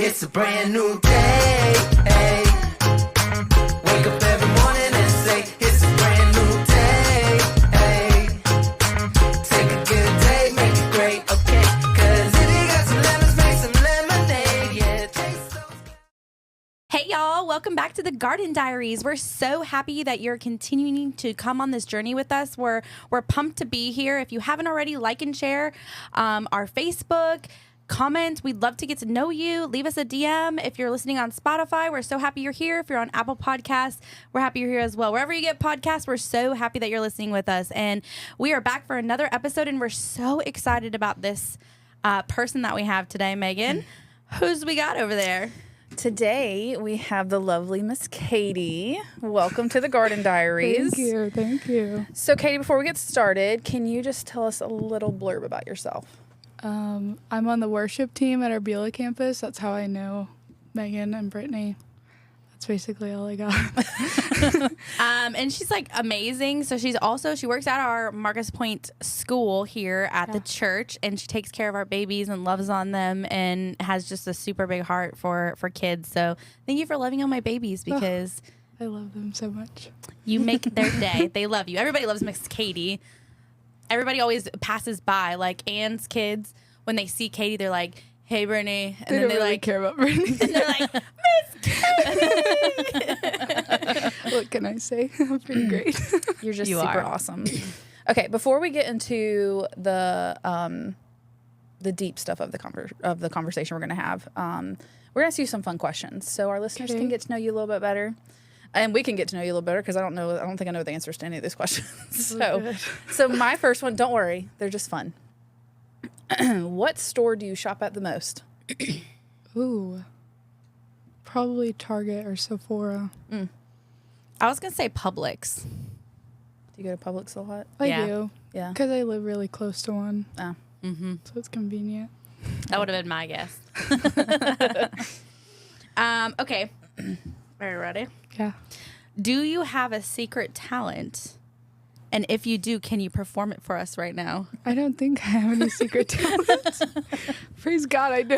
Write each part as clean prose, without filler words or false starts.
It's a brand new day. Hey. Wake up every morning and say, it's a brand new day. Hey. Take a good day, make it great, okay? 'Cause if you got some lemons, make some lemonade. Yeah, taste those. Hey y'all, welcome back to the Garden Diaries. We're so happy that you're continuing to come on this journey with us. We're pumped to be here. If you haven't already, like and share our Facebook. Comment. We'd love to get to know you. Leave us a DM. If you're listening on Spotify, we're so happy you're here. If you're on Apple Podcasts, we're happy you're here as well. Wherever you get podcasts, we're so happy that you're listening with us. And we are back for another episode, and we're so excited about this person that we have today, Megan. Who's we got over there? Today, we have the lovely Miss Katie. Welcome to the Garden Diaries. Thank you. So, Katie, before we get started, can you just tell us a little blurb about yourself? I'm on the worship team at our Beulah campus. That's how I know Megan and Brittany. That's basically all I got. And she's like amazing. So she works at our Marcus Pointe school here at the church, and she takes care of our babies and loves on them and has just a super big heart for kids. So thank you for loving on my babies, because I love them so much. you make their day. They love you. Everybody loves Miss Katie. Everybody always passes by, like Anne's kids, when they see Katie, they're like, hey, Brittany. And They then don't they really like care about Brittany. and they're like, Miss Katie. What can I say? I'm pretty great. You're just You super are. awesome. Okay, before we get into the deep stuff of the conversation we're going to have, we're going to ask you some fun questions so our listeners can get to know you a little bit better. And we can get to know you a little better, because I don't think I know the answers to any of these questions. So my first one, don't worry, they're just fun. What store do you shop at the most? Ooh. Probably Target or Sephora. I was going to say Publix. Do you go to Publix a lot? I Yeah. do. Yeah. Because I live really close to one. Oh. So it's convenient. That would have been my guess. Okay. Are you ready? Yeah. Do you have a secret talent? And if you do, can you perform it for us right now? I don't think I have any secret talents. Praise God, I do.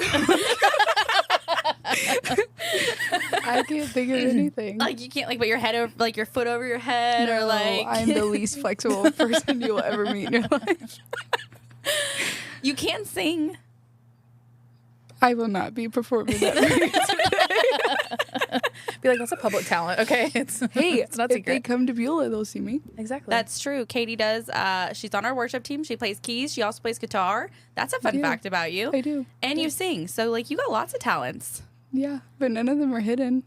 I can't think of anything. Like you can't put your head over, like your foot over your head, or No, like I'm the least flexible person you will ever meet in your life. you can sing. I will not be performing that for you today. Be like, that's a public talent, okay? Hey, it's not if secret. they come to Beulah, they'll see me. Exactly. That's true. Katie does. She's on our worship team. She plays keys. She also plays guitar. That's a fun do. fact about you. I do. And you sing. So like you got lots of talents. Yeah, but none of them are hidden.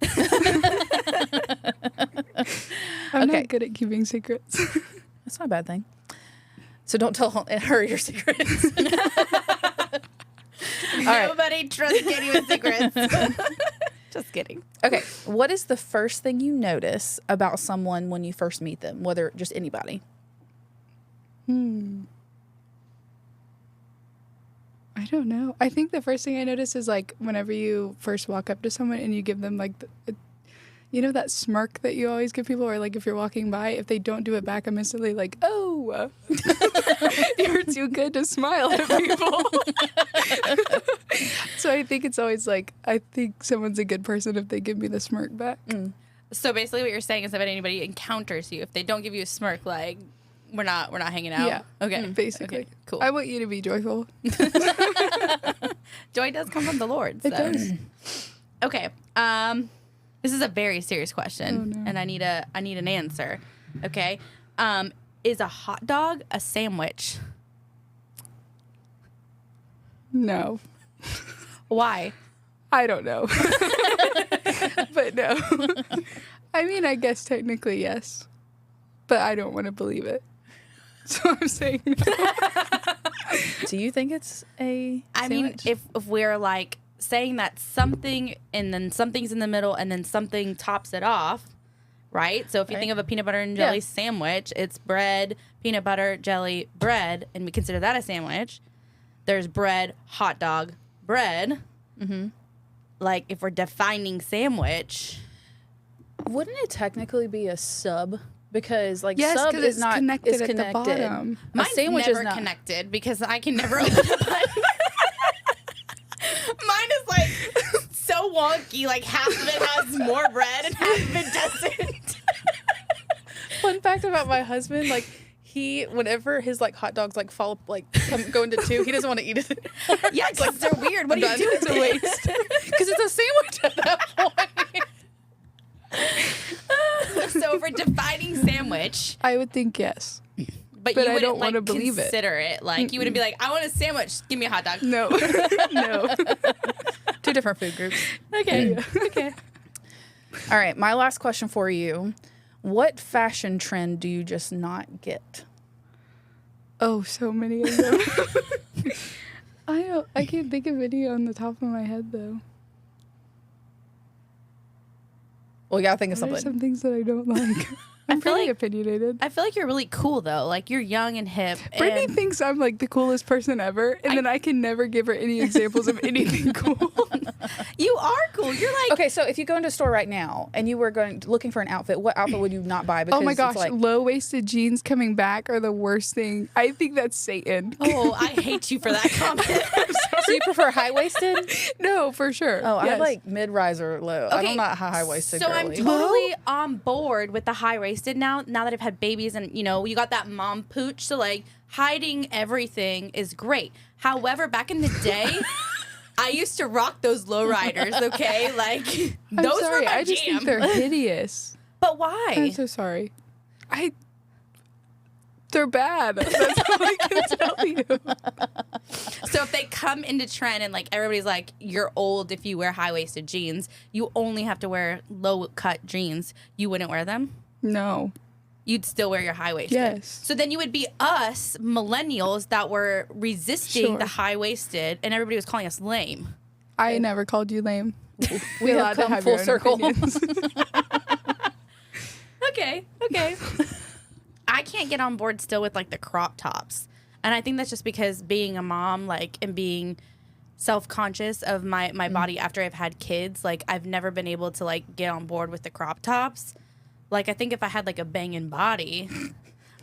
I'm Okay. not good at keeping secrets. That's not a bad thing. So don't tell her your secrets. right. Nobody trusts Katie with secrets. Just kidding. Okay. What is the first thing you notice about someone when you first meet them, whether just anybody? I don't know. I think the first thing I notice is like whenever you first walk up to someone and you give them like you know that smirk that you always give people, or like if you're walking by, if they don't do it back, I'm instantly like, oh, you're too good to smile at people. So I think it's always like, I think someone's a good person if they give me the smirk back. So basically what you're saying is that if anybody encounters you, if they don't give you a smirk, like we're not hanging out. Yeah. Okay. Basically. Okay, cool. I want you to be joyful. Joy does come from the Lord. So. It does. Okay. This is a very serious question, Oh, no. and I need an answer. Okay. Is a hot dog a sandwich? No. Why? I don't know. But no. I mean, I guess technically yes. But I don't want to believe it. So I'm saying no. Do you think it's a I mean, sandwich? if we're like saying that something and then something's in the middle and then something tops it off, right? So if you think of a peanut butter and jelly sandwich, it's bread, peanut butter, jelly, bread, and we consider that a sandwich. There's bread, hot dog, bread. Like if we're defining sandwich, Wouldn't it technically be a sub? Because like Yes, sub 'cause is it's not connected is at the connected. bottom. A mine's sandwich never is not connected because I can never open a button. Mine is like so wonky. Like half of it has more bread and half of it doesn't. Fun fact about my husband, like whenever his like hot dogs like go into two, he doesn't want to eat it. Yeah, it's like they're weird. What do you do? It's a waste because it's a sandwich at that point. So for defining sandwich, I would think yes. but But you I wouldn't don't like wanna believe it. consider it. Like you wouldn't be like, I want a sandwich. Give me a hot dog. No. No. Two different food groups. Okay. Okay. All right, my last question for you. What fashion trend do you just not get? Oh, so many of them. I can't think of any on the top of my head though. Well, you gotta think of What are something. some things that I don't like? I'm feel pretty like- opinionated. I feel like you're really cool though. Like you're young and hip. Brittany and thinks I'm like the coolest person ever, and then I can never give her any examples of anything cool. you are cool. You're like Okay, so if you go into a store right now and you were looking for an outfit, what outfit would you not buy? Because Oh my it's gosh, like, low-waisted jeans coming back are the worst thing. I think that's Satan. oh, I hate you for that comment. so you prefer high waisted? No, for sure. Oh, I Yes. like mid rise or low. Okay, I'm not high waisted. So girly. I'm totally on board with the high waisted now. Now that I've had babies and you got that mom pooch, so like hiding everything is great. However, back in the day, I used to rock those lowriders. Okay, like I'm those sorry, were my I just jam. think they're hideous. But why? I'm so sorry. They're bad. That's all I can tell you. So if they come into trend and like everybody's like, you're old if you wear high waisted jeans, you only have to wear low cut jeans. You wouldn't wear them. No. You'd still wear your high waisted. Yes. So then you would be us millennials that were resisting Sure. the high waisted, and everybody was calling us lame. I never called you lame. we You're have allowed to come have full your own circle. opinions. Okay. I can't get on board still with like the crop tops, and I think that's just because being a mom, like, and being self-conscious of my body after I've had kids, like I've never been able to like get on board with the crop tops. Like I think if I had like a banging body,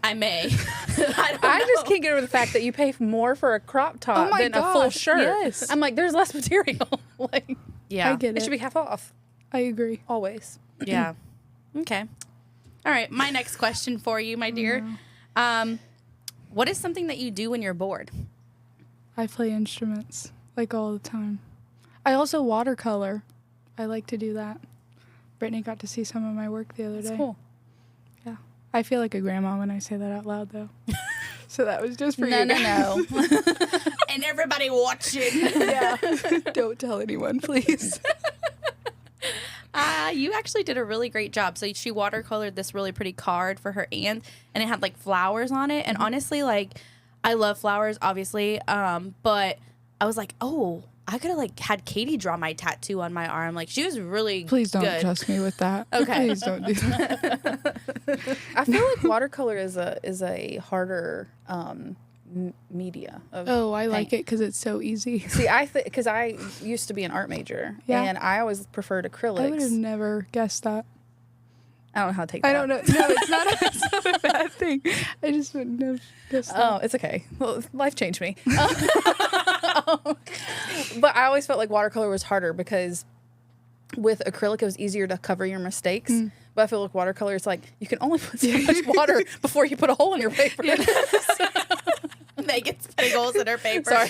I may. I just can't get over the fact that you pay more for a crop top Oh my than a full gosh, shirt. yes. I'm like, there's less material. Like, Yeah. I get it should be half off I agree. always. Yeah. Okay. All right. My next question for you, my dear. What is something that you do when you're bored? I play instruments like all the time. I also watercolor. I like to do that. Brittany got to see some of my work the other That's day. cool. Yeah. I feel like a grandma when I say that out loud, though. So that was just for you. No. And everybody watching. Yeah. Don't tell anyone, please. You actually did a really great job. So she watercolored this really pretty card for her aunt, and it had like flowers on it. And honestly, like, I love flowers, obviously. But I was like, oh, I could have like had Katie draw my tattoo on my arm. Like, she was really Please don't good. trust me with that. Okay. Please don't do that. I feel like watercolor is a harder media. Oh, I like it because it's so easy. See, because I used to be an art major, Yeah. and I always preferred acrylics. I would have never guessed that. I don't know how to take that. I don't know. No, it's not a bad thing. I just wouldn't have guessed that. Oh, it's okay. Well, life changed me. But I always felt like watercolor was harder because with acrylic it was easier to cover your mistakes. But I feel like watercolor is like you can only put so much water before you put a hole in your paper. Megan's putting holes in her paper. Sorry.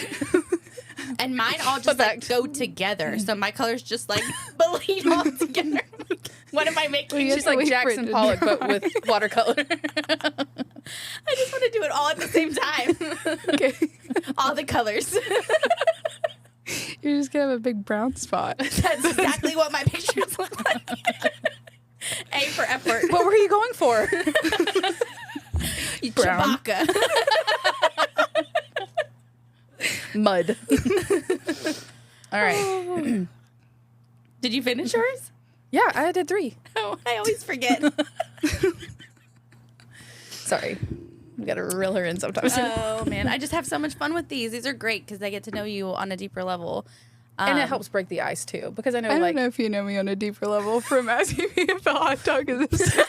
And mine all just like go together. So my colors just like bleed all together. What am I making? Well, you She's have to like wait for it Jackson to Pollock, dry. but with watercolor. I just want to do it all at the same time. Okay. All the colors. You're just going to have a big brown spot. That's exactly what my pictures look like. A for effort. What were you going for? Brown. Chewbacca. Mud. All right. Did you finish yours? Yeah, I did 3. Oh, I always forget. Sorry. We got to reel her in sometimes. Oh, man. I just have so much fun with these. These are great because I get to know you on a deeper level. And it helps break the ice too, because I know I like don't know if you know me on a deeper level from asking me if the hot dog is a sandwich.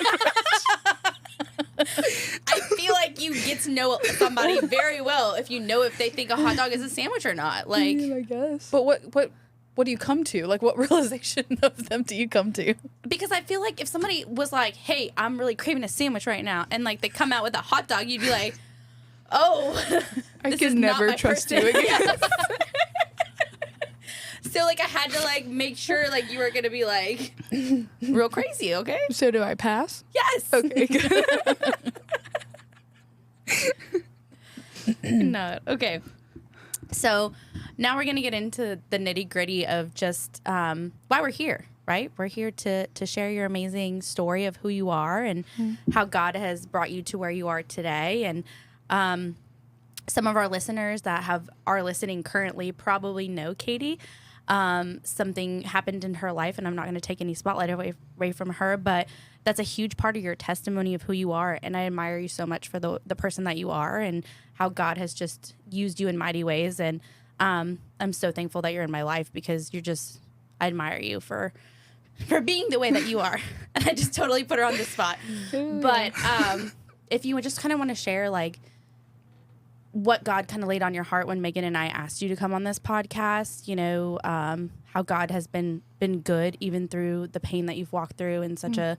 I feel like you get to know somebody very well if you know if they think a hot dog is a sandwich or not. Like, I guess. But what what do you come to? Like, what realization of them do you come to? Because I feel like if somebody was like, hey, I'm really craving a sandwich right now, and like they come out with a hot dog, you'd be like, oh, I this could is not never my trust person. you again. So like I had to like make sure like you were gonna be like real crazy, okay? So do I pass? Yes. Okay, good. No. Okay. So now we're gonna get into the nitty gritty of just why we're here, right? We're here to share your amazing story of who you are and how God has brought you to where you are today. And some of our listeners that are listening currently probably know Katie. Something happened in her life, and I'm not going to take any spotlight away from her, but that's a huge part of your testimony of who you are. And I admire you so much for the person that you are and how God has just used you in mighty ways. And I'm so thankful that you're in my life because I admire you for being the way that you are. And I just totally put her on the spot. But if you would just kind of want to share like what God kind of laid on your heart when Megan and I asked you to come on this podcast, you know, how God has been good even through the pain that you've walked through in such a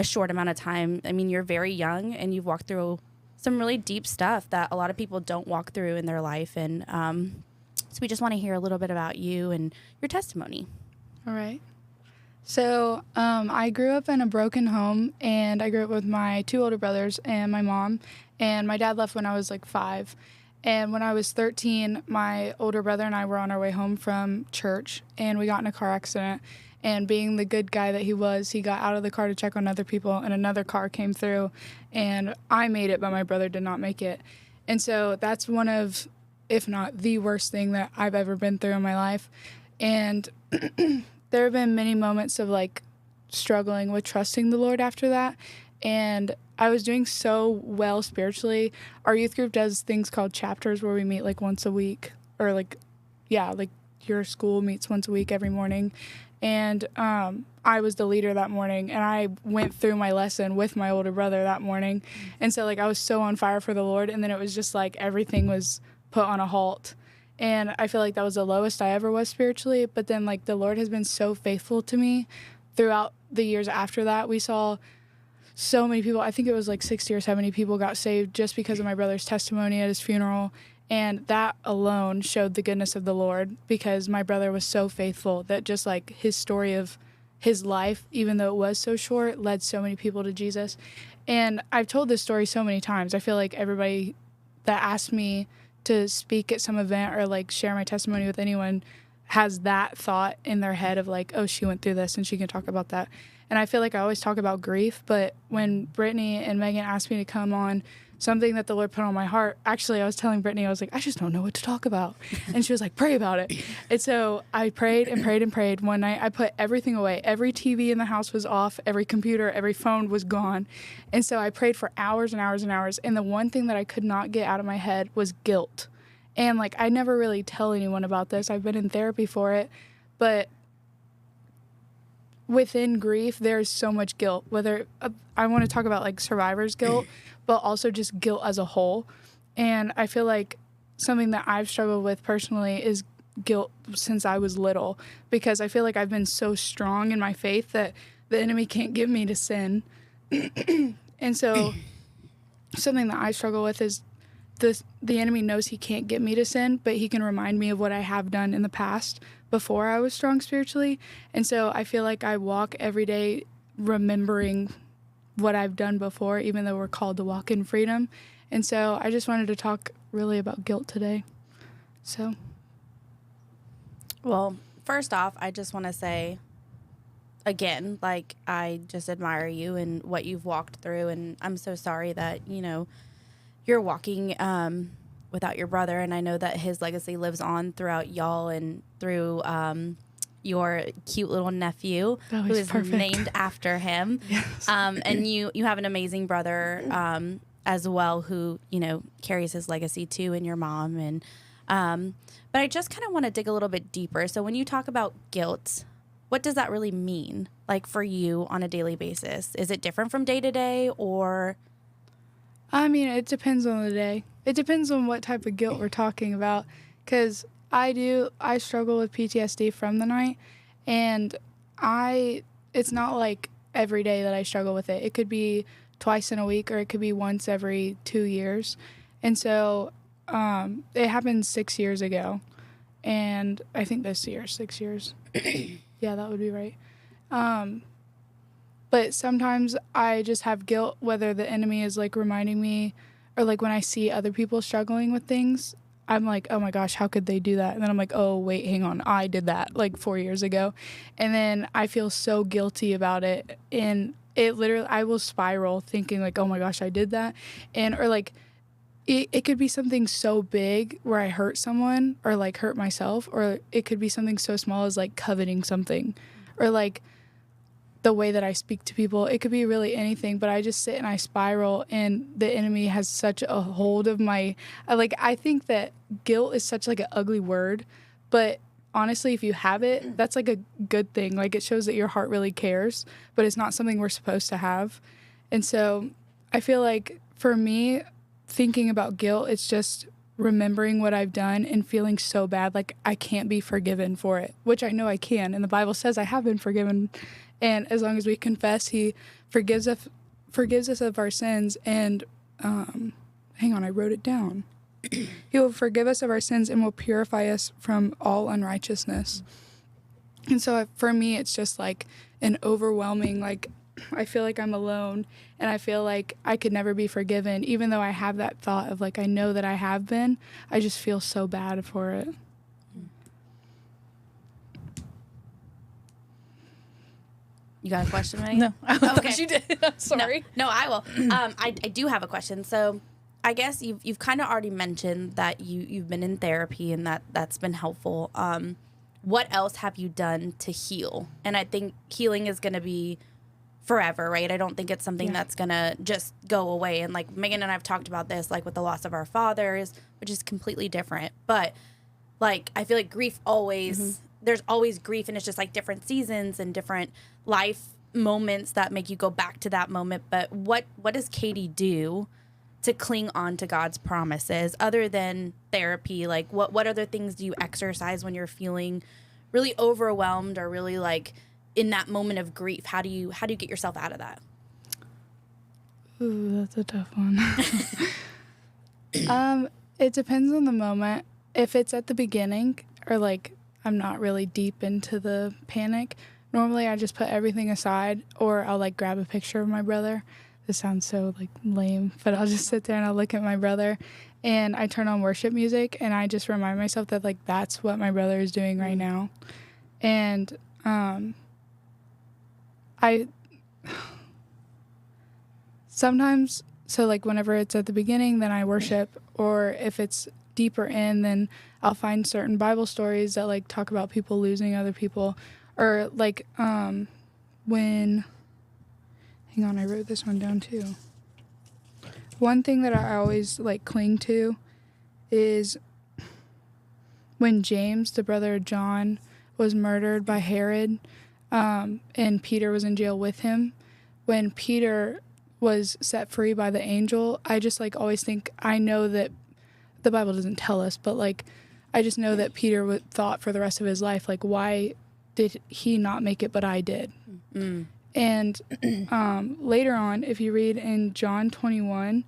short amount of time. I mean, you're very young and you've walked through some really deep stuff that a lot of people don't walk through in their life. And so we just want to hear a little bit about you and your testimony. All right. So I grew up in a broken home, and I grew up with my 2 older brothers and my mom. And my dad left when I was like 5. And when I was 13, my older brother and I were on our way home from church, and we got in a car accident. And being the good guy that he was, he got out of the car to check on other people, and another car came through. And I made it, but my brother did not make it. And so that's one of, if not the worst thing that I've ever been through in my life. And there have been many moments of like struggling with trusting the Lord after that. And I was doing so well spiritually. Our youth group does things called chapters where we meet like once a week, or like your school meets once a week every morning. And I was the leader that morning, and I went through my lesson with my older brother that morning. And so like I was so on fire for the Lord, and then it was just like everything was put on a halt. And I feel like that was the lowest I ever was spiritually. But then like the Lord has been so faithful to me throughout the years after that. We saw so many people, I think it was like 60 or 70 people got saved just because of my brother's testimony at his funeral. And that alone showed the goodness of the Lord, because my brother was so faithful that just like his story of his life, even though it was so short, led so many people to Jesus. And I've told this story so many times. I feel like everybody that asked me to speak at some event or like share my testimony with anyone has that thought in their head of like, oh, she went through this and she can talk about that. And I feel like I always talk about grief, but when Brittany and Megan asked me to come on, something that the Lord put on my heart, actually I was telling Brittany, I was like, I just don't know what to talk about. And she was like, pray about it. And so I prayed and prayed and prayed. One night I put everything away. Every TV in the house was off. Every computer, every phone was gone. And so I prayed for hours and hours and hours. And the one thing that I could not get out of my head was guilt. And like, I never really tell anyone about this. I've been in therapy for it, but within grief, there's so much guilt, whether I want to talk about like survivor's guilt, but also just guilt as a whole. And I feel like something that I've struggled with personally is guilt since I was little, because I feel like I've been so strong in my faith that the enemy can't get me to sin. And so something that I struggle with is the enemy knows he can't get me to sin, but he can remind me of what I have done in the past before I was strong spiritually. And so I feel like I walk every day remembering what I've done before, even though we're called to walk in freedom. And so I just wanted to talk really about guilt today. So. Well, first off, I just want to say, again, like, I just admire you and what you've walked through. And I'm so sorry that, you know, you're walking without your brother. And I know that his legacy lives on throughout y'all and through your cute little nephew, Oh, who he's is perfect. named after him. Yes. And you have an amazing brother as well, who, you know, carries his legacy too, and your mom. And but I just kind of want to dig a little bit deeper. So when you talk about guilt, what does that really mean, like, for you on a daily basis? Is it different from day to day, or? I mean, it depends on the day. It depends on what type of guilt we're talking about, because I do. I struggle with PTSD from the night, and it's not like every day that I struggle with it. It could be twice in a week, or it could be once every 2 years. And so it happened 6 years ago, and I think this year, 6 years. Yeah, that would be right. But sometimes I just have guilt, whether the enemy is like reminding me, or like when I see other people struggling with things, I'm like, oh my gosh, how could they do that? And then I'm like, oh, wait, hang on. I did that like 4 years ago. And then I feel so guilty about it. And it literally, I will spiral thinking like, oh my gosh, I did that. And, or like, it could be something so big where I hurt someone or like hurt myself, or it could be something so small as like coveting something, or like the way that I speak to people. It could be really anything, but I just sit and I spiral, and the enemy has such a hold of my, like, I think that guilt is such like an ugly word, but honestly, if you have it, that's like a good thing. Like, it shows that your heart really cares, but it's not something we're supposed to have. And so I feel like for me, thinking about guilt, it's just remembering what I've done and feeling so bad, like I can't be forgiven for it, which I know I can. And the Bible says I have been forgiven. And as long as we confess, he forgives us of our sins. And hang on, I wrote it down. He will forgive us of our sins and will purify us from all unrighteousness. And so for me, it's just like an overwhelming, like, I feel like I'm alone, and I feel like I could never be forgiven, even though I have that thought of like, I know that I have been. I just feel so bad for it. You got a question, Maggie? No, I Okay. thought you did. I'm sorry. No, I will. I do have a question. So I guess you've kind of already mentioned that you've been in therapy, and that's been helpful. What else have you done to heal? And I think healing is going to be forever, right? I don't think it's something that's going to just go away. And like Megan and I've talked about this, like with the loss of our fathers, which is completely different. But like, I feel like grief always, there's always grief, and it's just like different seasons and different life moments that make you go back to that moment. But what does Katie do to cling on to God's promises other than therapy? Like what other things do you exercise when you're feeling really overwhelmed or really like in that moment of grief? How do you get yourself out of that? Ooh, that's a tough one. It depends on the moment. If it's at the beginning, or like I'm not really deep into the panic, normally I just put everything aside, or I'll like grab a picture of my brother. This sounds so like lame, but I'll just sit there and I'll look at my brother, and I turn on worship music, and I just remind myself that like that's what my brother is doing right now. And I sometimes, so like whenever it's at the beginning, then I worship, or if it's deeper in, then I'll find certain Bible stories that like talk about people losing other people, or like when, hang on, I wrote this one down too. One thing that I always like cling to is when James, the brother of John, was murdered by Herod, and Peter was in jail with him. When Peter was set free by the angel, I just like always think, I know that the Bible doesn't tell us, but like I just know that Peter thought for the rest of his life, like, why did he not make it but I did? And later on, if you read in John 21,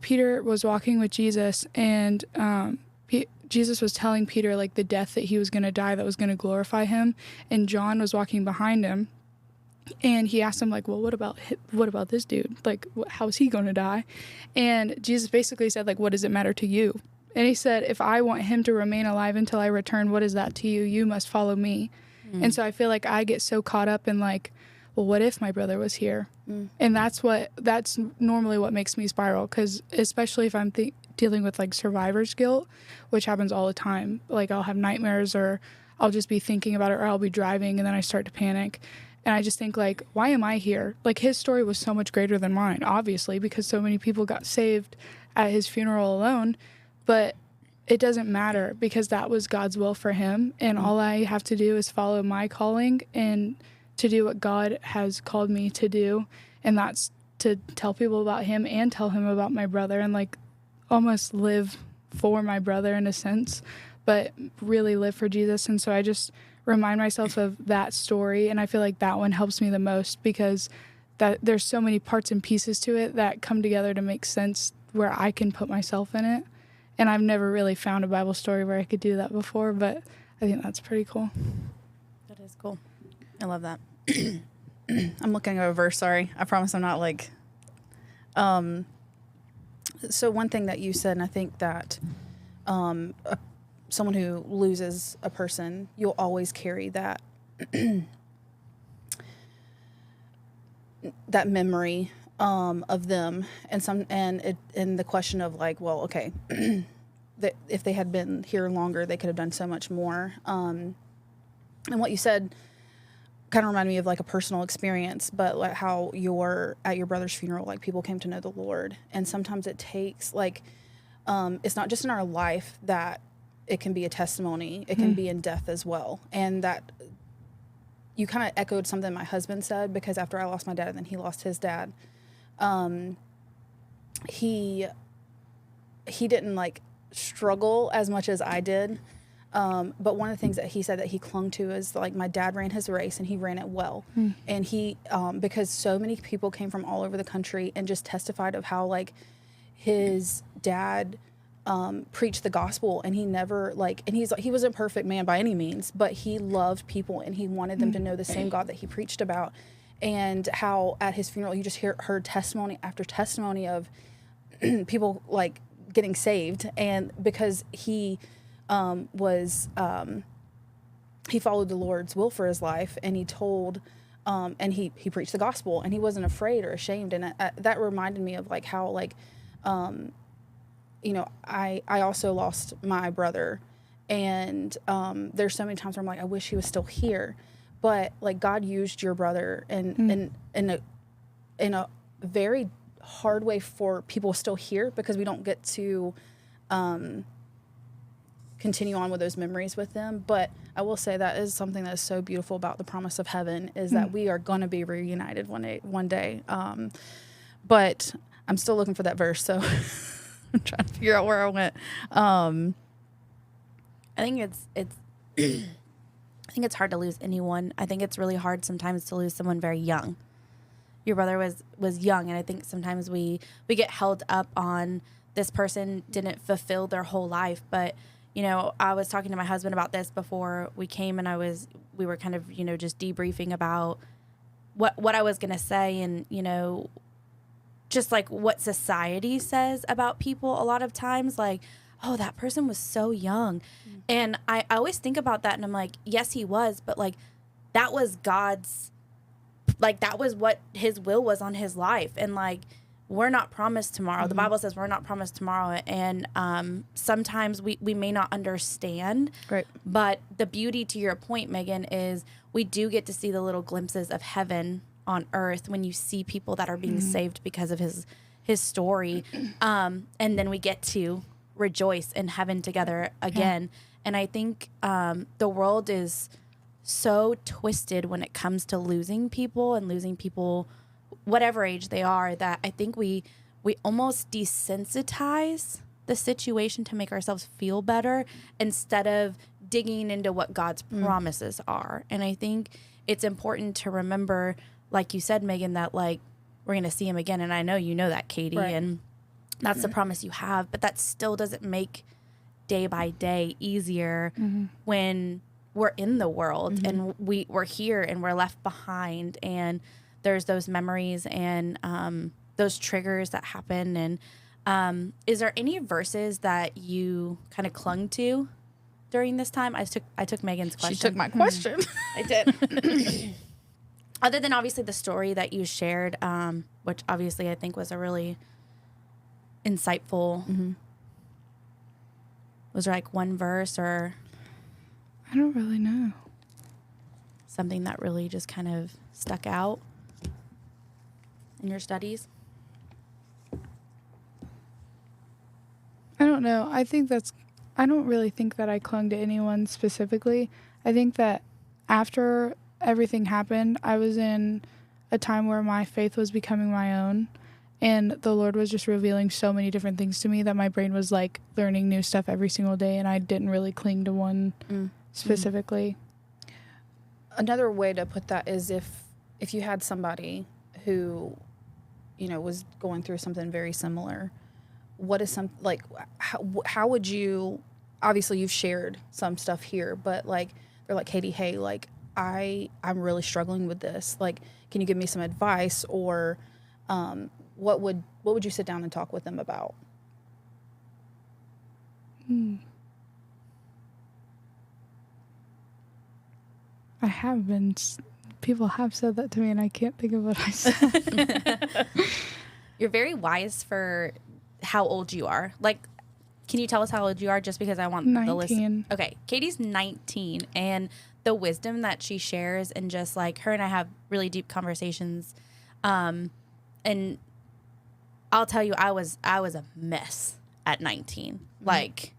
Peter was walking with Jesus, and Jesus was telling Peter like the death that he was going to die that was going to glorify him, and John was walking behind him, and he asked him like, well, what about this dude? Like, how is he going to die? And Jesus basically said like, what does it matter to you? And he said, if I want him to remain alive until I return, what is that to you? You must follow me. And so I feel like I get so caught up in like, well, what if my brother was here? And that's normally what makes me spiral, because especially if I'm dealing with like survivor's guilt, which happens all the time. Like I'll have nightmares, or I'll just be thinking about it, or I'll be driving and then I start to panic. And I just think like, why am I here? Like his story was so much greater than mine, obviously, because so many people got saved at his funeral alone. But it doesn't matter, because that was God's will for him. And all I have to do is follow my calling and to do what God has called me to do. And that's to tell people about him and tell him about my brother, and like almost live for my brother in a sense, but really live for Jesus. And so I just remind myself of that story, and I feel like that one helps me the most because that there's so many parts and pieces to it that come together to make sense where I can put myself in it. And I've never really found a Bible story where I could do that before, but I think that's pretty cool. That is cool. I love that. I'm looking at a verse, sorry. I promise I'm not like... So one thing that you said, and I think that someone who loses a person, you'll always carry that that memory of them, and the question of like, well, okay, that if they had been here longer, they could have done so much more. And what you said kind of reminded me of like a personal experience, but like how at your brother's funeral, like people came to know the Lord, and sometimes it takes like it's not just in our life that it can be a testimony, it can be in death as well. And that you kind of echoed something my husband said, because after I lost my dad and then he lost his dad, he didn't like struggle as much as I did. But one of the things that he said that he clung to is like, my dad ran his race and he ran it well. And he, because so many people came from all over the country and just testified of how like his dad preached the gospel, and he never like, and he wasn't a perfect man by any means, but he loved people and he wanted them to know the same God that he preached about. And how at his funeral, you just heard testimony after testimony of people like getting saved. And because he he followed the Lord's will for his life, and he told, and he preached the gospel, and he wasn't afraid or ashamed. And that reminded me of like how like, you know, I also lost my brother, and there's so many times where I'm like, I wish he was still here, but like God used your brother in a very hard way for people still here, because we don't get to continue on with those memories with them. But I will say that is something that is so beautiful about the promise of heaven, is that we are going to be reunited one day. But I'm still looking for that verse, so I'm trying to figure out where I went. I think it's I think it's hard to lose anyone. I think it's really hard sometimes to lose someone very young. Your brother was young, and I think sometimes we get held up on this person didn't fulfill their whole life. But you know, I was talking to my husband about this before we came, and we were kind of, you know, just debriefing about what I was going to say, and, you know, just like what society says about people a lot of times, like, oh, that person was so young. And I always think about that, and I'm like, yes, he was, but like that was God's, like that was what his will was on his life. And like, we're not promised tomorrow. The Bible says we're not promised tomorrow. And sometimes we may not understand. Right. But the beauty, to your point, Megan, is we do get to see the little glimpses of heaven on earth when you see people that are being saved because of his story. And then we get to rejoice in heaven together again. Yeah. And I think the world is so twisted when it comes to losing people, whatever age they are, that I think we almost desensitize the situation to make ourselves feel better instead of digging into what God's promises are. And I think it's important to remember, like you said, Megan, that like we're going to see him again. And I know you know that, Katie, right. And that's the promise you have. But that still doesn't make day by day easier when we're in the world and we're here and we're left behind, and there's those memories and those triggers that happen. And is there any verses that you kind of clung to during this time? I took Megan's question. She took my question. I did. Other than obviously the story that you shared, which obviously I think was a really insightful. Was there like one verse or? I don't really know. Something that really just kind of stuck out in your studies? I don't know. I don't really think that I clung to anyone specifically. I think that after everything happened, I was in a time where my faith was becoming my own. And the Lord was just revealing so many different things to me that my brain was like learning new stuff every single day, and I didn't really cling to one specifically. Another way to put that is if you had somebody who, was going through something very similar, what is how would you, obviously you've shared some stuff here, but like, they're like, Katie, hey, like I'm really struggling with this. Like, can you give me some advice, or what would you sit down and talk with them about? I have been. People have said that to me, and I can't think of what I said. You're very wise for how old you are. Like, can you tell us how old you are, just because I want the list? 19. Okay, Katie's 19, and the wisdom that she shares, and just like her and I have really deep conversations, and I'll tell you, I was a mess at 19. Like,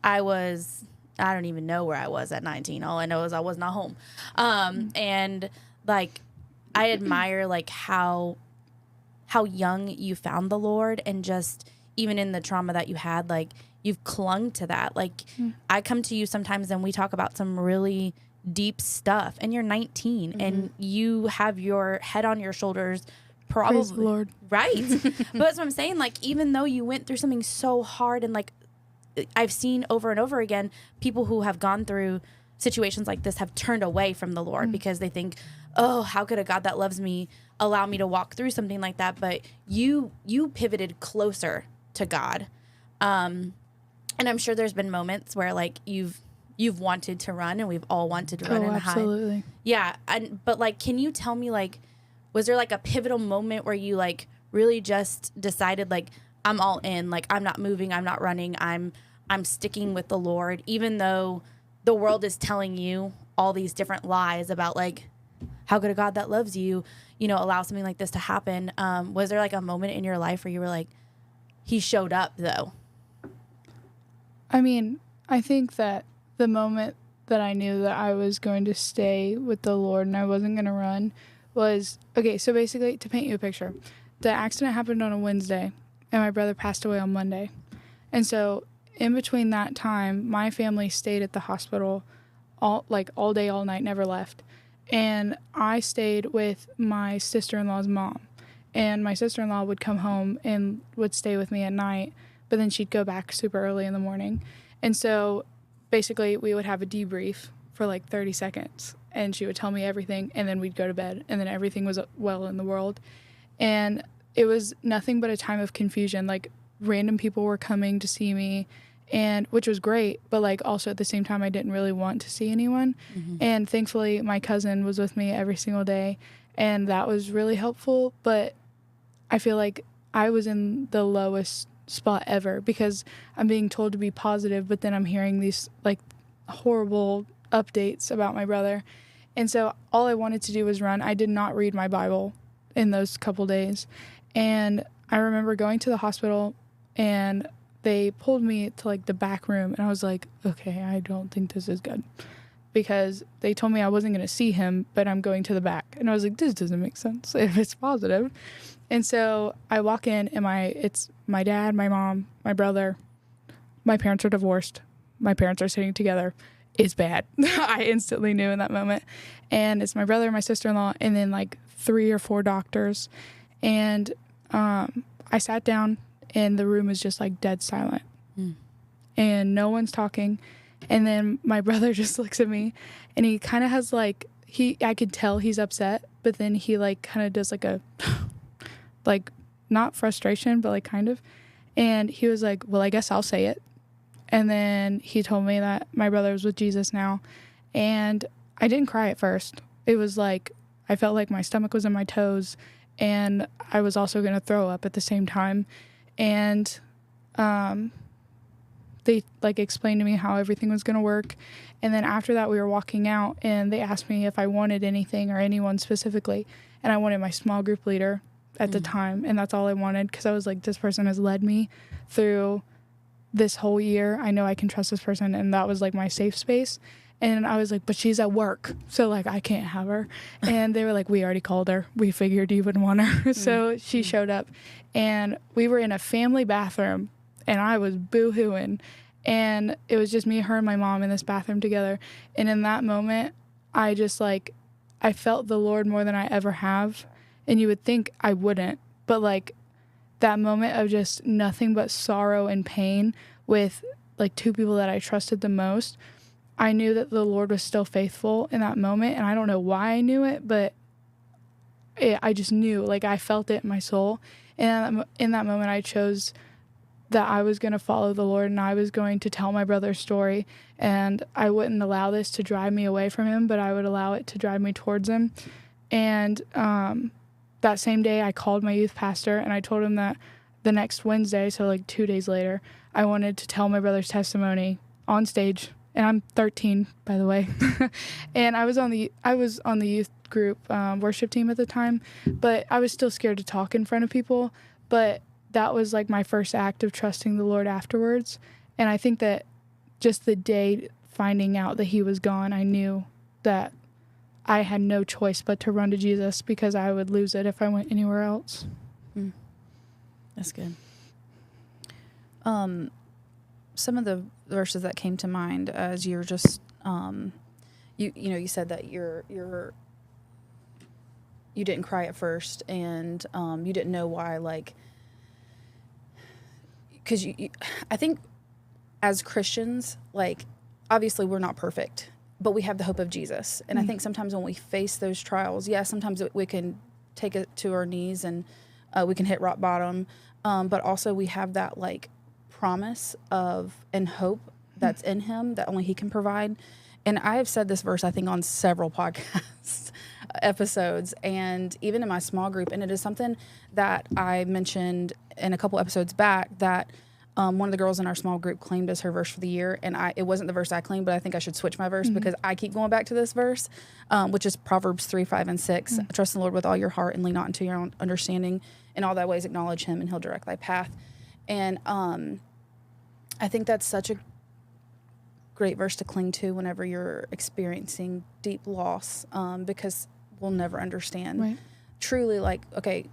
I don't even know where I was at 19. All I know is I was not home. And like, I admire like how young you found the Lord, and just even in the trauma that you had, like you've clung to that. Like I come to you sometimes and we talk about some really deep stuff, and you're 19 and you have your head on your shoulders. Probably, Praise the Lord. Right. But that's what I'm saying. Like, even though you went through something so hard, and like I've seen over and over again, people who have gone through situations like this have turned away from the Lord because they think, oh, how could a God that loves me allow me to walk through something like that? But you pivoted closer to God. And I'm sure there's been moments where like you've wanted to run, and we've all wanted to run and hide. Absolutely. Yeah. But like, can you tell me, like, was there like a pivotal moment where you like really just decided like, I'm all in, like I'm not moving, I'm not running, I'm sticking with the Lord, even though the world is telling you all these different lies about like, how could a God that loves you, allow something like this to happen? Was there like a moment in your life where you were like, he showed up though? I mean, I think that the moment that I knew that I was going to stay with the Lord and I wasn't going to run was, okay, so basically, to paint you a picture, the accident happened on a Wednesday, and my brother passed away on Monday. And so in between that time, my family stayed at the hospital all day, all night, never left. And I stayed with my sister-in-law's mom. And my sister-in-law would come home and would stay with me at night, but then she'd go back super early in the morning. And so basically we would have a debrief for like 30 seconds, and she would tell me everything, and then we'd go to bed, and then everything was well in the world. And it was nothing but a time of confusion. Like, random people were coming to see me, and which was great, but like also at the same time I didn't really want to see anyone. And thankfully my cousin was with me every single day, and that was really helpful. But I feel like I was in the lowest spot ever, because I'm being told to be positive, but then I'm hearing these like horrible updates about my brother. And so all I wanted to do was run. I did not read my Bible in those couple days. And I remember going to the hospital, and they pulled me to like the back room, and I was like, okay, I don't think this is good, because they told me I wasn't going to see him, but I'm going to the back. And I was like, this doesn't make sense if it's positive. And so I walk in, and it's my dad, my mom, my brother. My parents are divorced. My parents are sitting together. It's bad. I instantly knew in that moment. And it's my brother, my sister-in-law, and then like 3 or 4 doctors. And I sat down, and the room was just like dead silent. And no one's talking. And then my brother just looks at me, and he kind of has like, I could tell he's upset, but then he like kind of does like a, like not frustration, but like kind of. And he was like, well, I guess I'll say it. And then he told me that my brother was with Jesus now. And I didn't cry at first. It was like, I felt like my stomach was in my toes, and I was also going to throw up at the same time. And they like explained to me how everything was going to work. And then after that, we were walking out, and they asked me if I wanted anything or anyone specifically. And I wanted my small group leader at the time. And that's all I wanted, because I was like, this person has led me through this whole year. I know I can trust this person. And that was like my safe space. And I was like, but she's at work, so like I can't have her. And they were like, we already called her. We figured you would want her. So she showed up, and we were in a family bathroom, and I was boo-hooing. And it was just me, her, and my mom in this bathroom together. And in that moment, I just like, I felt the Lord more than I ever have. And you would think I wouldn't, but like that moment of just nothing but sorrow and pain with like two people that I trusted the most, I knew that the Lord was still faithful in that moment. And I don't know why I knew it, but I just knew, like I felt it in my soul. And in that moment, I chose that I was going to follow the Lord, and I was going to tell my brother's story, and I wouldn't allow this to drive me away from him, but I would allow it to drive me towards him. And that same day I called my youth pastor, and I told him that the next Wednesday, so like 2 days later, I wanted to tell my brother's testimony on stage. And I'm 13, by the way. And I was on the youth group worship team at the time, but I was still scared to talk in front of people. But that was like my first act of trusting the Lord afterwards. And I think that just the day finding out that he was gone, I knew that I had no choice but to run to Jesus, because I would lose it if I went anywhere else. That's good. Some of the verses that came to mind as you're just, you said that you didn't cry at first, and you didn't know why, like, because I think as Christians, like, obviously we're not perfect, but we have the hope of Jesus. And I think sometimes when we face those trials, sometimes we can take it to our knees, and we can hit rock bottom. But also we have that like promise of and hope that's in him that only he can provide. And I have said this verse, I think, on several podcast episodes, and even in my small group. And it is something that I mentioned in a couple episodes back, that one of the girls in our small group claimed as her verse for the year. And it wasn't the verse I claimed, but I think I should switch my verse, because I keep going back to this verse, which is Proverbs 3:5-6. Trust in the Lord with all your heart, and lean not into your own understanding. In all thy ways acknowledge him, and he'll direct thy path. And I think that's such a great verse to cling to whenever you're experiencing deep loss, because we'll never understand. Right. Truly, like, okay,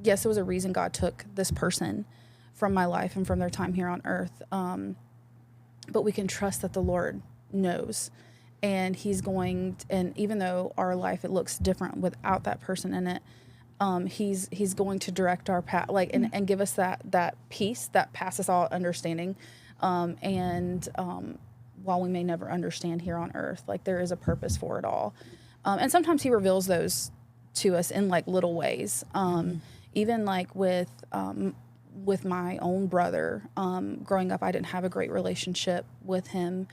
yes, there was a reason God took this person from my life and from their time here on earth, but we can trust that the Lord knows, and he's going and even though our life, it looks different without that person in it, he's going to direct our path, like, and give us that peace that passes all understanding. While we may never understand here on earth, like, there is a purpose for it all. And sometimes he reveals those to us in like little ways. Even like with my own brother, growing up, I didn't have a great relationship with him.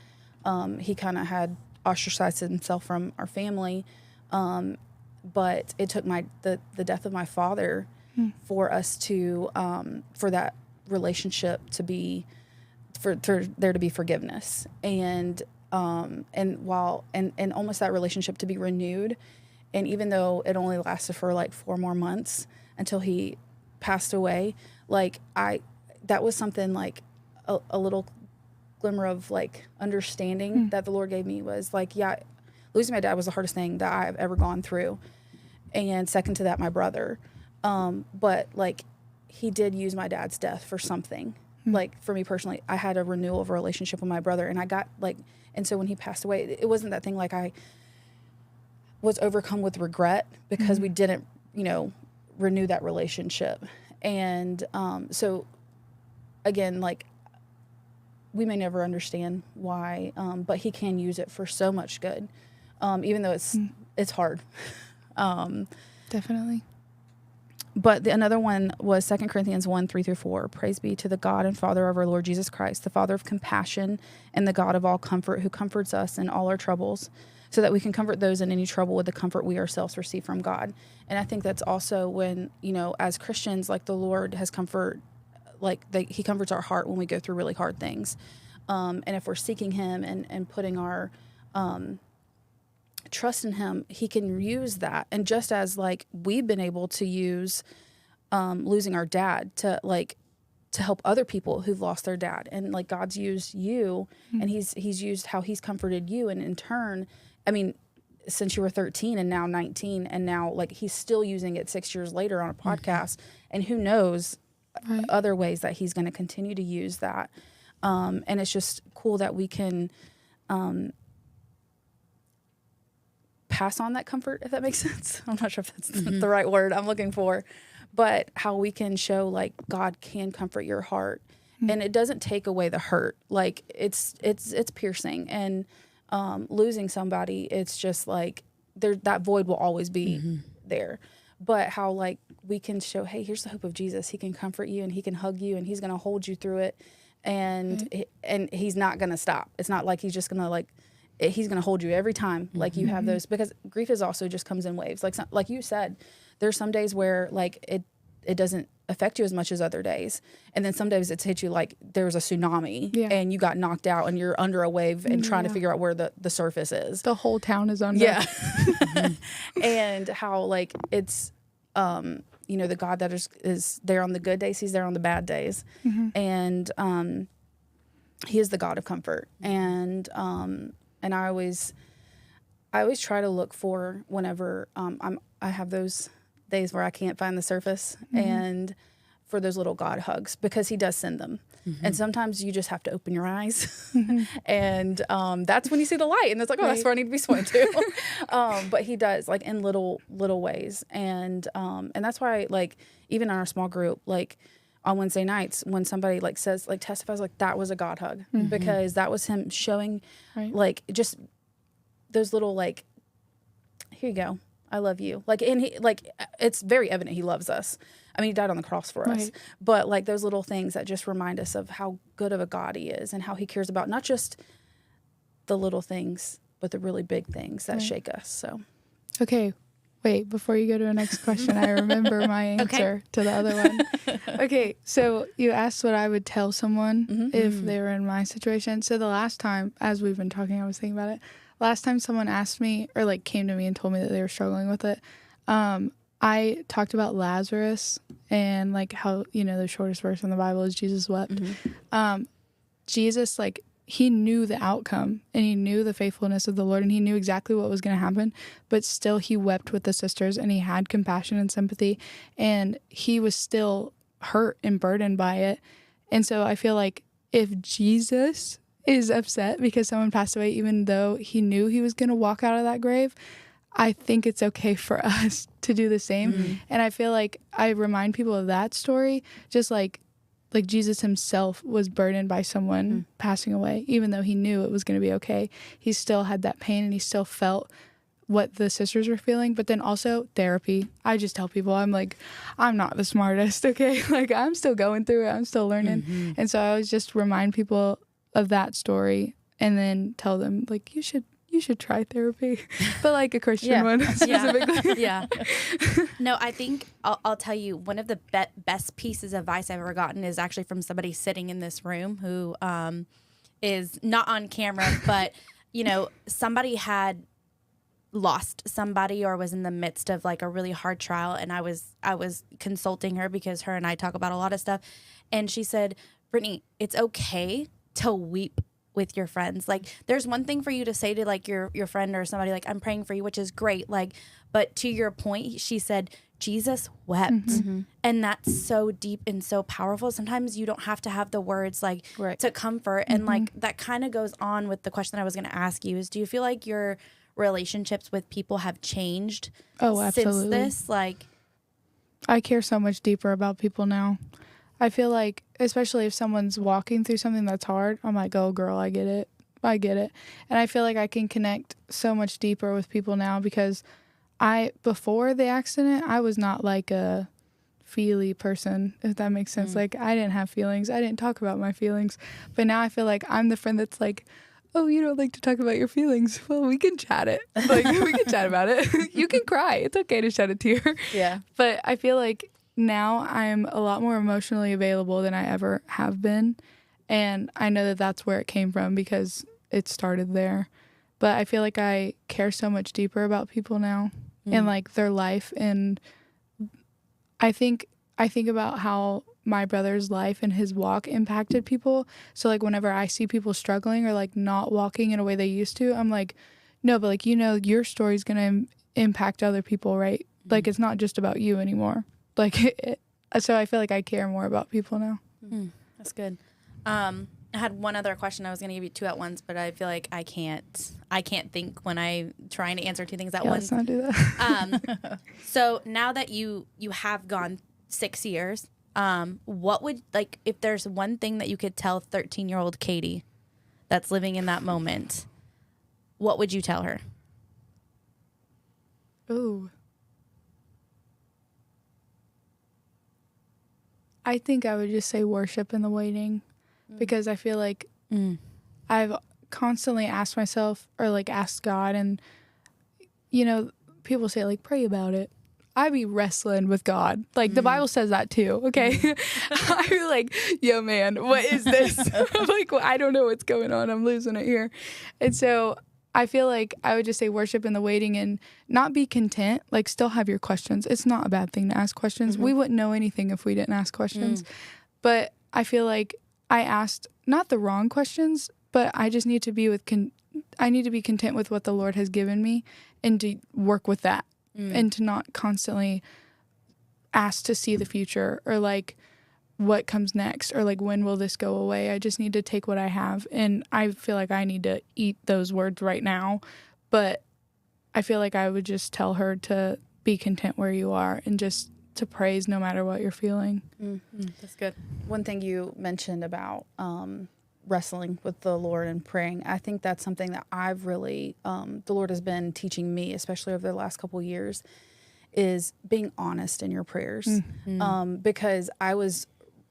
He kind of had ostracized himself from our family. But it took the death of my father for us to, for that relationship to be, for there to be forgiveness, and almost that relationship to be renewed. And even though it only lasted for like 4 more months until he passed away, like that was something like a little glimmer of like understanding that the Lord gave me, was like, losing my dad was the hardest thing that I've ever gone through. And second to that, my brother. But like, he did use my dad's death for something. Like, for me personally, I had a renewal of a relationship with my brother, and I got like, and so when he passed away, it wasn't that thing like I was overcome with regret because we didn't, renew that relationship. And so again, like, we may never understand why, but he can use it for so much good, even though it's hard. Definitely. But another one was 2 Corinthians 1:3-4. Praise be to the God and Father of our Lord Jesus Christ, the Father of compassion and the God of all comfort, who comforts us in all our troubles, so that we can comfort those in any trouble with the comfort we ourselves receive from God. And I think that's also when, as Christians, like, the Lord has comfort, like he comforts our heart when we go through really hard things. And if we're seeking him and putting our trust in him, he can use that. And just as like we've been able to use losing our dad to like to help other people who've lost their dad. And like God's used you and he's used how he's comforted you. And in turn, I mean, since you were 13 and now 19 and now like he's still using it 6 years later on a podcast and who knows other ways that he's going to continue to use that. And it's just cool that we can pass on that comfort, if that makes sense. I'm not sure if that's the right word I'm looking for, but how we can show like God can comfort your heart and it doesn't take away the hurt. Like it's piercing and losing somebody, it's just like that void will always be there. But how like we can show, hey, here's the hope of Jesus. He can comfort you and he can hug you and he's going to hold you through it. And he's not going to stop. It's not like he's just going to like, he's going to hold you every time. Like you have those, because grief is also just comes in waves. Like you said, there's some days where like it doesn't affect you as much as other days. And then some days it's hit you like there's a tsunami and you got knocked out and you're under a wave and trying to figure out where the surface is. The whole town is under. Yeah. And how like it's, you know, the God that is there on the good days, he's there on the bad days. And he is the God of comfort. And I always try to look for whenever I have those days where I can't find the surface and for those little God hugs, because he does send them. And sometimes you just have to open your eyes and that's when you see the light and it's like, oh, that's where I need to be swimming to. But he does, like in little ways. And that's why, like, even in our small group, like on Wednesday nights, when somebody like says, like testifies, like that was a God hug because that was him showing like just those little, like, here you go, I love you. Like, and he, like, it's very evident he loves us. I mean, he died on the cross for us, but like those little things that just remind us of how good of a God he is and how he cares about not just the little things, but the really big things that shake us. So, okay, wait, before you go to the next question, I remember my answer to the other one. Okay, so you asked what I would tell someone if they were in my situation. So the last time, as we've been talking, I was thinking about it. Last time someone asked me or like came to me and told me that they were struggling with it, I talked about Lazarus and like how, you know, the shortest verse in the Bible is Jesus wept. Jesus, like, he knew the outcome and he knew the faithfulness of the Lord and he knew exactly what was going to happen, but still he wept with the sisters and he had compassion and sympathy and he was still hurt and burdened by it. And so I feel like if Jesus is upset because someone passed away, even though he knew he was going to walk out of that grave, I think it's okay for us to do the same. And I feel like I remind people of that story, just like Jesus himself was burdened by someone passing away, even though he knew it was going to be okay. He still had that pain and he still felt what the sisters were feeling. But then also therapy. I just tell people, I'm like, I'm not the smartest, okay? Like, I'm still going through it. I'm still learning. And so I always just remind people of that story and then tell them, like, you should try therapy, but like a Christian one specifically. No, I think I'll tell you one of the best pieces of advice I've ever gotten is actually from somebody sitting in this room who is not on camera, but you know, somebody had lost somebody or was in the midst of like a really hard trial, and I was consulting her because her and I talk about a lot of stuff, and she said, Brittany, it's okay to weep with your friends. Like, there's one thing for you to say to like your friend or somebody, like, I'm praying for you, which is great. Like, but to your point, she said, Jesus wept. And that's so deep and so powerful. Sometimes you don't have to have the words like to comfort. And like, that kind of goes on with the question I was going to ask you is, do you feel like your relationships with people have changed since this? Like, I care so much deeper about people now. I feel like, especially if someone's walking through something that's hard, I'm like, oh, girl, I get it. And I feel like I can connect so much deeper with people now because before the accident, I was not like a feely person, if that makes sense. Like, I didn't have feelings. I didn't talk about my feelings. But now I feel like I'm the friend that's like, oh, you don't like to talk about your feelings? Well, we can chat it. Like, we can chat about it. You can cry. It's okay to shed a tear. Yeah. But I feel like now I'm a lot more emotionally available than I ever have been. And I know that that's where it came from because it started there. But I feel like I care so much deeper about people now and like their life. And I think about how my brother's life and his walk impacted people. So like whenever I see people struggling or like not walking in a way they used to, I'm like, no, but like, your story's going to impact other people, right? Like it's not just about you anymore. Like so I feel like I care more about people now. That's good. I had one other question. I was going to give you two at once, but I feel like I can't think when I'm trying to answer two things at once. Let's not do that. So now that you have gone 6 years, what would, like, if there's one thing that you could tell 13-year-old Katie that's living in that moment, what would you tell her? Ooh. I think I would just say worship in the waiting, because I feel like I've constantly asked myself or like asked God, and people say like pray about it. I be wrestling with God. Like the Bible says that too. Okay. I be like, yo man, what is this? I'm like, well, I don't know what's going on. I'm losing it here. And so I feel like I would just say worship in the waiting and not be content. Like still have your questions. It's not a bad thing to ask questions. We wouldn't know anything if we didn't ask questions. But I feel like I asked not the wrong questions, but I just need to be I need to be content with what the Lord has given me and to work with that and to not constantly ask to see the future or like what comes next or like when will this go away. I just need to take what I have, and I feel like I need to eat those words right now. But I feel like I would just tell her to be content where you are and just to praise no matter what you're feeling. That's good. One thing you mentioned about wrestling with the Lord and praying, I think that's something that I've really, the Lord has been teaching me, especially over the last couple of years, is being honest in your prayers. Because I was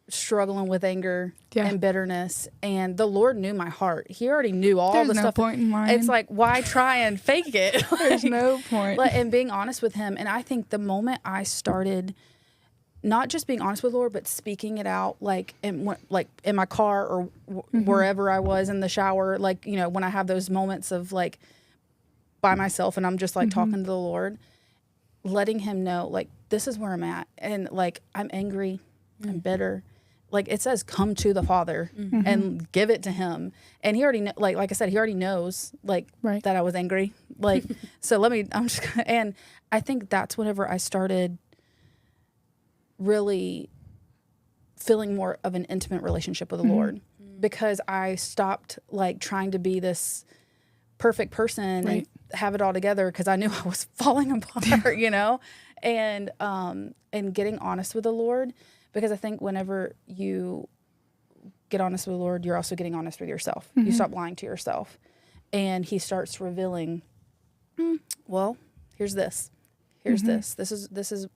struggling with anger and bitterness, and the Lord knew my heart. He already knew all There's the no stuff. point in mine. It's like, why try and fake it? There's no point. And being honest with him. And I think the moment I started not just being honest with the Lord, but speaking it out, like in my car or wherever I was in the shower, like, when I have those moments of like by myself and I'm just like talking to the Lord, letting him know, like, this is where I'm at. And like, I'm angry, I'm bitter. Like it says, come to the Father and give it to him. And he already, like I said, he already knows like that I was angry. Like, so and I think that's whenever I started really feeling more of an intimate relationship with the Lord, because I stopped like trying to be this perfect person and have it all together, because I knew I was falling apart, and getting honest with the Lord. Because I think whenever you get honest with the Lord, you're also getting honest with yourself. You stop lying to yourself. And he starts revealing, well, here's this. Here's this. This is,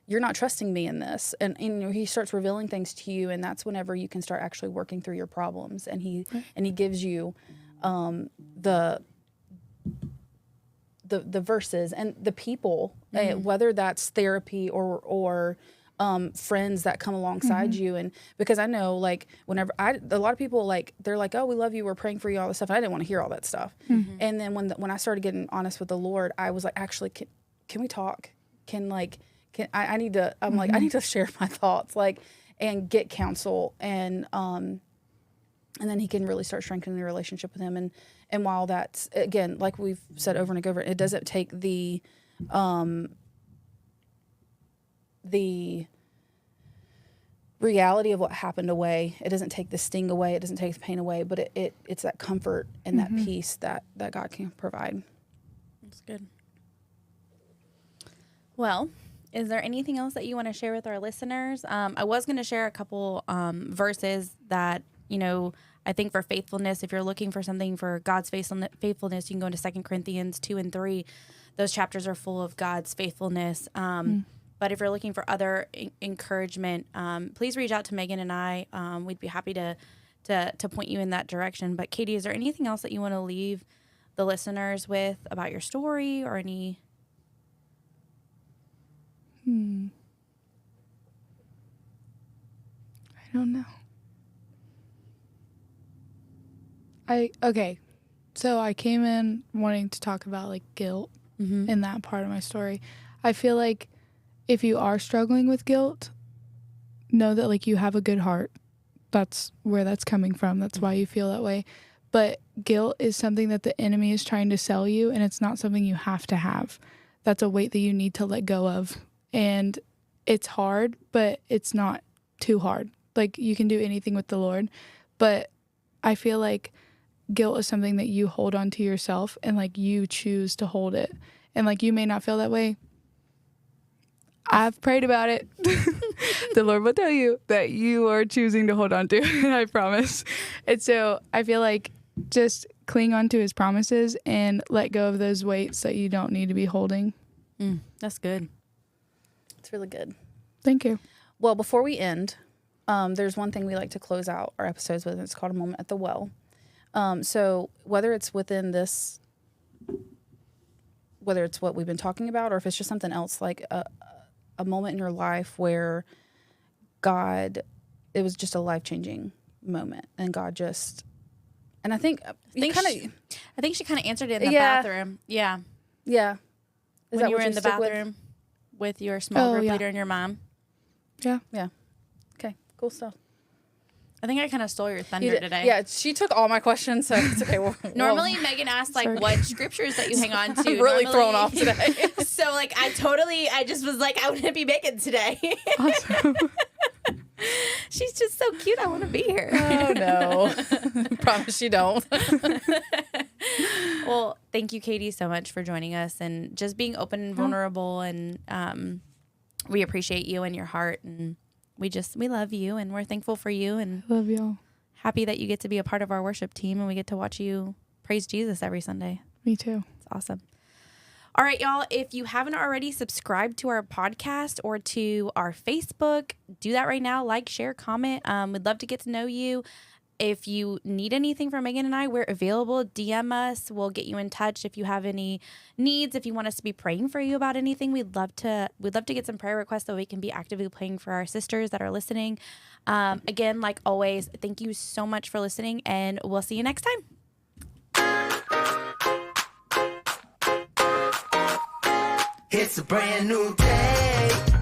you're not trusting me in this. And he starts revealing things to you, and that's whenever you can start actually working through your problems. And he gives you the verses and the people, whether that's therapy or friends that come alongside you. And because I know, like, whenever a lot of people, like, they're like, oh, we love you, we're praying for you, all this stuff. And I didn't want to hear all that stuff. And then when I started getting honest with the Lord, I was like, actually, can we talk? I need to, I'm like, I need to share my thoughts, like, and get counsel. And then he can really start strengthening the relationship with him. And while that's, again, like we've said over and over, it doesn't take the reality of what happened away. It doesn't take the sting away. It doesn't take the pain away, but it's that comfort and that peace that God can provide. That's good. Well, is there anything else that you want to share with our listeners? I was going to share a couple verses that, I think for faithfulness, if you're looking for something for God's faithfulness, you can go into 2 Corinthians 2 and 3. Those chapters are full of God's faithfulness. But if you're looking for other encouragement, please reach out to Megan and I. We'd be happy to point you in that direction. But Katie, is there anything else that you want to leave the listeners with about your story or any? I don't know. Okay. So I came in wanting to talk about like guilt in that part of my story. I feel like if you are struggling with guilt, know that like you have a good heart. That's where that's coming from. That's why you feel that way. But guilt is something that the enemy is trying to sell you, and it's not something you have to have. That's a weight that you need to let go of. And it's hard, but it's not too hard. Like, you can do anything with the Lord. But I feel like guilt is something that you hold on to yourself, and like you choose to hold it. And like you may not feel that way. I've prayed about it. The Lord will tell you that you are choosing to hold on to it, I promise. And so I feel like just cling on to his promises and let go of those weights that you don't need to be holding. That's good. It's really good. Thank you. Well, before we end, there's one thing we like to close out our episodes with, and it's called A Moment at the Well. So whether it's within this, whether it's what we've been talking about, or if it's just something else, like a moment in your life where God, it was just a life-changing moment, and God just, and I think she kind of answered it in the Yeah. bathroom. Yeah. yeah. Is When that you what were in the stick with? bathroom with your small Oh, group yeah. leader and your mom. Yeah. Yeah. Okay, cool stuff. I think I kind of stole your thunder You did- today. Yeah, she took all my questions, so it's okay. Normally, Megan asks like Sorry. what scriptures that you hang on to. I'm really Normally- thrown off today. So like I just was like, I want to be Megan today. Awesome. She's just so cute. I want to be here. Oh no. Promise you don't. Well, thank you, Katie, so much for joining us and just being open and vulnerable. And we appreciate you and your heart. And we love you, and we're thankful for you, and Love y'all. happy that you get to be a part of our worship team, and we get to watch you praise Jesus every Sunday. Me too. It's awesome. All right, y'all, if you haven't already subscribed to our podcast or to our Facebook, do that right now. Like, share, comment. We'd love to get to know you. If you need anything from Megan and I, we're available. DM us. We'll get you in touch if you have any needs. If you want us to be praying for you about anything, we'd love to get some prayer requests so we can be actively praying for our sisters that are listening. Again, like always, thank you so much for listening, and we'll see you next time. It's a brand new day.